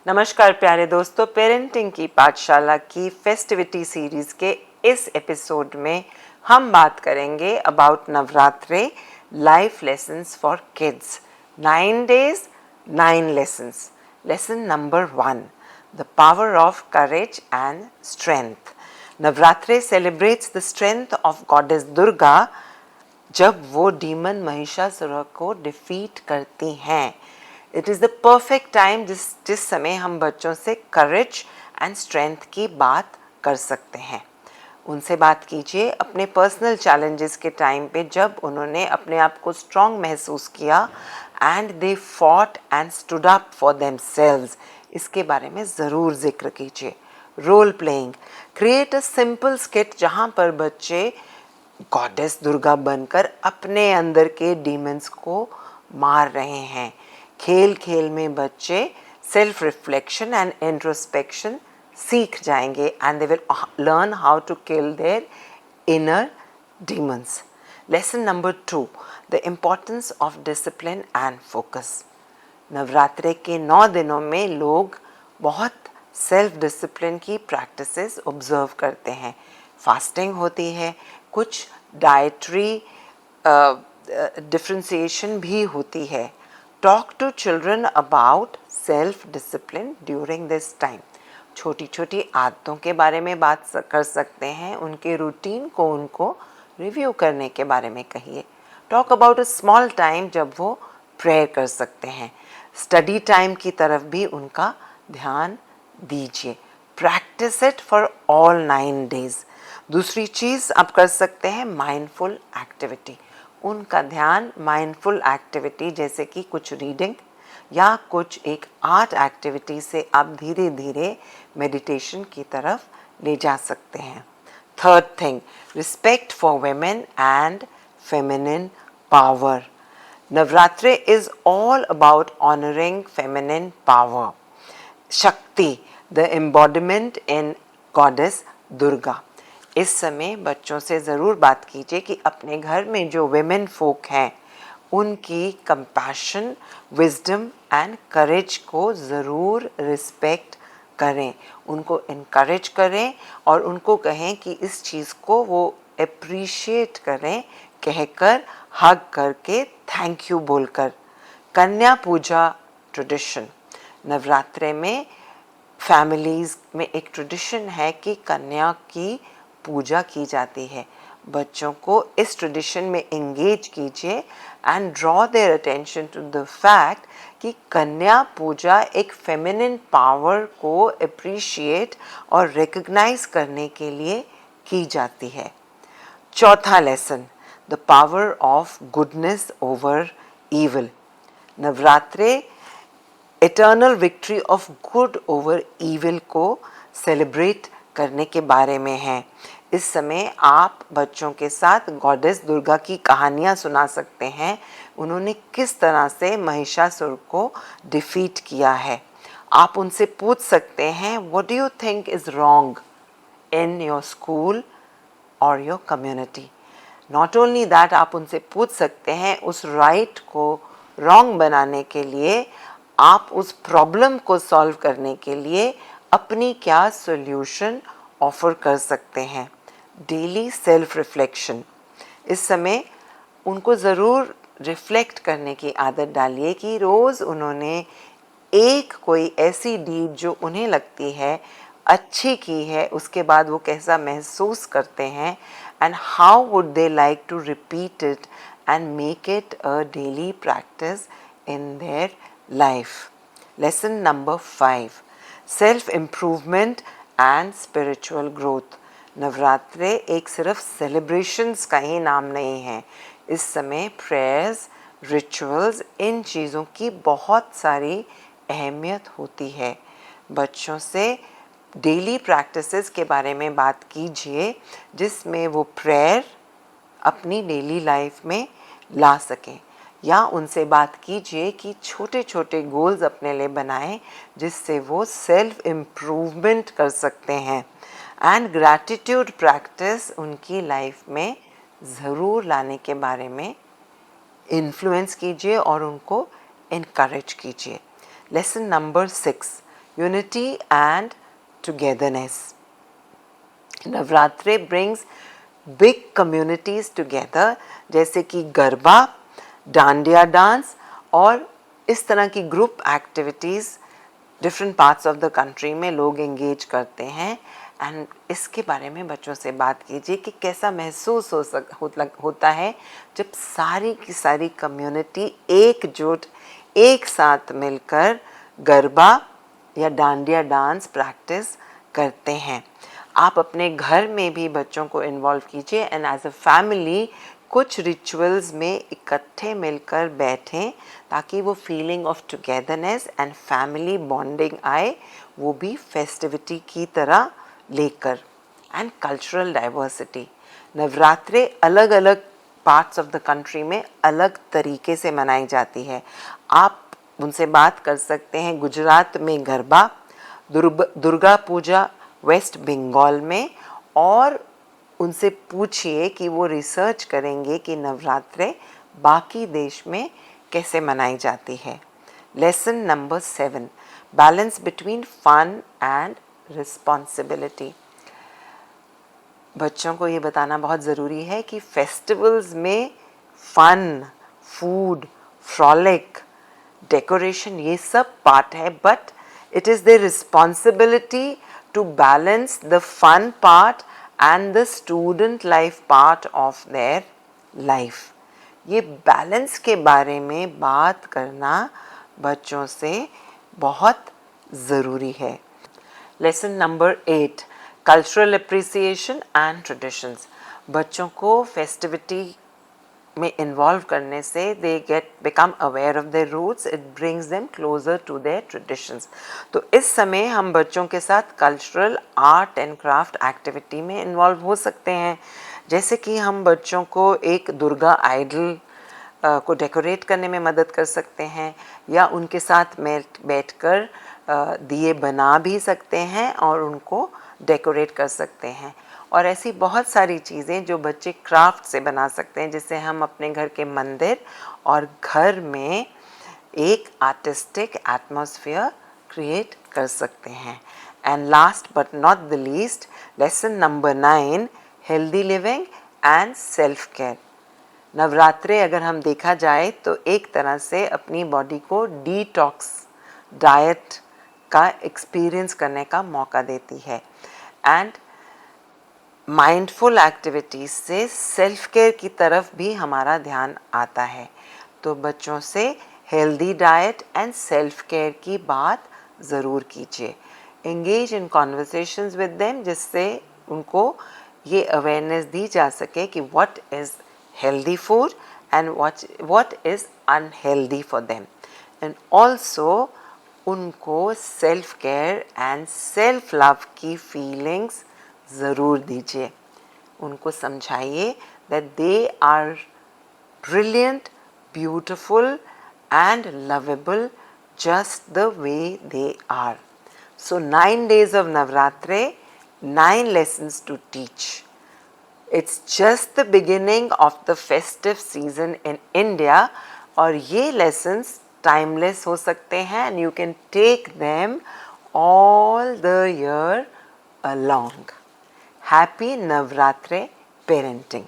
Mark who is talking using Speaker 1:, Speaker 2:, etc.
Speaker 1: नमस्कार प्यारे दोस्तों, पेरेंटिंग की पाठशाला की फेस्टिविटी सीरीज के इस एपिसोड में हम बात करेंगे about Navratre life lessons for kids. 9 days 9 lessons। Lesson number 1, the power of courage and strength. Navratre celebrates the strength of goddess Durga जब वो डीमन महिषासुर को डिफीट करती हैं। It is the perfect time जिस समय हम बच्चों से करेज एंड स्ट्रेंथ की बात कर सकते हैं। उनसे बात कीजिए अपने पर्सनल चैलेंजेस के टाइम पे जब उन्होंने अपने आप को स्ट्रॉन्ग महसूस किया and they fought and stood up for themselves. इसके बारे में ज़रूर जिक्र कीजिए। Role playing, create a simple skit जहाँ पर बच्चे गॉडेस दुर्गा बनकर अपने अंदर के डीमंस को मार रहे हैं। खेल खेल में बच्चे सेल्फ रिफ्लेक्शन एंड इंट्रोस्पेक्शन सीख जाएंगे and they will learn how to kill their inner demons. Lesson number 2, the importance of discipline and focus. Navratri के 9 दिनों में लोग बहुत सेल्फ डिसिप्लिन की प्रैक्टिसेस ऑब्जर्व करते हैं। फास्टिंग होती है, कुछ डाइटरी डिफ्रेंसिएशन भी होती है। Talk to children about self discipline during this time. छोटी छोटी आदतों के बारे में बात कर सकते हैं, उनके रूटीन को उनको रिव्यू करने के बारे में कहिए। Talk about a small time जब वो प्रेयर कर सकते हैं। स्टडी टाइम की तरफ भी उनका ध्यान दीजिए। Practice it for all 9 days। दूसरी चीज़ आप कर सकते हैं माइंडफुल एक्टिविटी। उनका ध्यान माइंडफुल एक्टिविटी जैसे कि कुछ रीडिंग या कुछ एक आर्ट एक्टिविटी से आप धीरे धीरे मेडिटेशन की तरफ ले जा सकते हैं। Third thing, respect for women and feminine power। Navratri is all about honoring feminine power. शक्ति, the embodiment in goddess Durga. इस समय बच्चों से ज़रूर बात कीजिए कि अपने घर में जो women folk हैं उनकी compassion, wisdom and courage को ज़रूर रिस्पेक्ट करें, उनको इनकरेज करें और उनको कहें कि इस चीज़ को वो अप्रिशिएट करें, कहकर हग करके थैंक यू बोलकर। कन्या पूजा ट्रेडिशन, नवरात्रे में फैमिलीज़ में एक ट्रेडिशन है कि कन्या की पूजा की जाती है। बच्चों को इस ट्रेडिशन में एंगेज कीजिए and draw their attention to the fact कि कन्या पूजा एक फेमिनिन पावर को अप्रिशिएट और रिकग्नाइज करने के लिए की जाती है। चौथा lesson, the power of goodness over evil. Navratre eternal victory of good over evil को सेलिब्रेट करने के बारे में है। इस समय आप बच्चों के साथ गॉडेस दुर्गा की कहानियाँ सुना सकते हैं, उन्होंने किस तरह से महिषासुर को डिफीट किया है। आप उनसे पूछ सकते हैं what do you think is wrong in your school और your community. Not only that, आप उनसे पूछ सकते हैं उस राइट को रॉन्ग बनाने के लिए, आप उस प्रॉब्लम को सॉल्व करने के लिए अपनी क्या सॉल्यूशन ऑफर कर सकते हैं। डेली सेल्फ रिफ्लेक्शन, इस समय उनको ज़रूर रिफ्लेक्ट करने की आदत डालिए कि रोज़ उन्होंने एक कोई ऐसी डीड जो उन्हें लगती है अच्छी की है, उसके बाद वो कैसा महसूस करते हैं and how would they like to repeat it and make it a daily practice in their life. Lesson number 5, self improvement and spiritual growth. Navratri एक सिर्फ सेलिब्रेशंस का ही नाम नहीं है। इस समय प्रेयर्स, रिचुअल्स, इन चीज़ों की बहुत सारी अहमियत होती है। बच्चों से डेली प्रैक्टिसेस के बारे में बात कीजिए जिसमें वो प्रेयर अपनी डेली लाइफ में ला सकें, या उनसे बात कीजिए कि छोटे छोटे गोल्स अपने लिए बनाएं जिससे वो सेल्फ इम्प्रूवमेंट कर सकते हैं। एंड ग्रैटिट्यूड प्रैक्टिस उनकी लाइफ में ज़रूर लाने के बारे में इन्फ्लुएंस कीजिए और उनको इनकरेज कीजिए। Lesson number 6, unity and togetherness. Navratre brings big communities together, जैसे कि गरबा, डांडिया डांस और इस तरह की group activities different parts of the country में लोग एंगेज करते हैं। एंड इसके बारे में बच्चों से बात कीजिए कि कैसा महसूस होता है जब सारी की सारी कम्युनिटी एकजुट एक साथ मिलकर गरबा या डांडिया डांस प्रैक्टिस करते हैं। आप अपने घर में भी बच्चों को इन्वॉल्व कीजिए एंड एज अ फैमिली कुछ रिचुअल्स में इकट्ठे मिलकर बैठें ताकि वो feeling of togetherness and family bonding आए, वो भी फेस्टिविटी की तरह लेकर। एंड कल्चरल डाइवर्सिटी, नवरात्रे अलग अलग पार्ट्स ऑफ द कंट्री में अलग तरीके से मनाई जाती है। आप उनसे बात कर सकते हैं गुजरात में गरबा, दुर्गा पूजा वेस्ट बंगाल में, और उनसे पूछिए कि वो रिसर्च करेंगे कि नवरात्रे बाकी देश में कैसे मनाई जाती है। Lesson number 7, balance between fun and responsibility. बच्चों को ये बताना बहुत ज़रूरी है कि फेस्टिवल्स में फन, फूड, फ्रॉलिक, डेकोरेशन ये सब पार्ट है, but it is the responsibility to balance the fun part and the student life part of their life. ये बैलेंस के बारे में बात करना बच्चों से बहुत ज़रूरी है। Lesson number 8, cultural appreciation and traditions. बच्चों को फेस्टिविटी में इन्वॉल्व करने से they become aware of their roots, it brings them closer to their traditions. तो इस समय हम बच्चों के साथ cultural art and craft activity में इन्वॉल्व हो सकते हैं, जैसे कि हम बच्चों को एक दुर्गा आइडल को डेकोरेट करने में मदद कर सकते हैं, या उनके साथ बैठकर दिए बना भी सकते हैं और उनको डेकोरेट कर सकते हैं। और ऐसी बहुत सारी चीज़ें जो बच्चे क्राफ्ट से बना सकते हैं, जिससे हम अपने घर के मंदिर और घर में एक आर्टिस्टिक एटमॉस्फेयर क्रिएट कर सकते हैं। And last but not the least, lesson number 9, healthy living and self care. Navratri अगर हम देखा जाए तो एक तरह से अपनी बॉडी को डिटॉक्स डाइट का एक्सपीरियंस करने का मौका देती है। एंड माइंडफुल एक्टिविटीज़ से सेल्फ केयर की तरफ भी हमारा ध्यान आता है। तो बच्चों से healthy diet and self care की बात ज़रूर कीजिए। Engage in conversations with them, जिससे उनको ये अवेयरनेस दी जा सके कि what is healthy food and what is unhealthy for them. And also उनको self care and self love की फीलिंग्स ज़रूर दीजिए। उनको समझाइए that they are brilliant, beautiful and lovable just the way they are. So 9 days of Navratre, 9 lessons to teach. It's just the beginning of the festive season in India, और ये lessons timeless हो सकते हैं and you can take them all the year along. Happy Navratre parenting.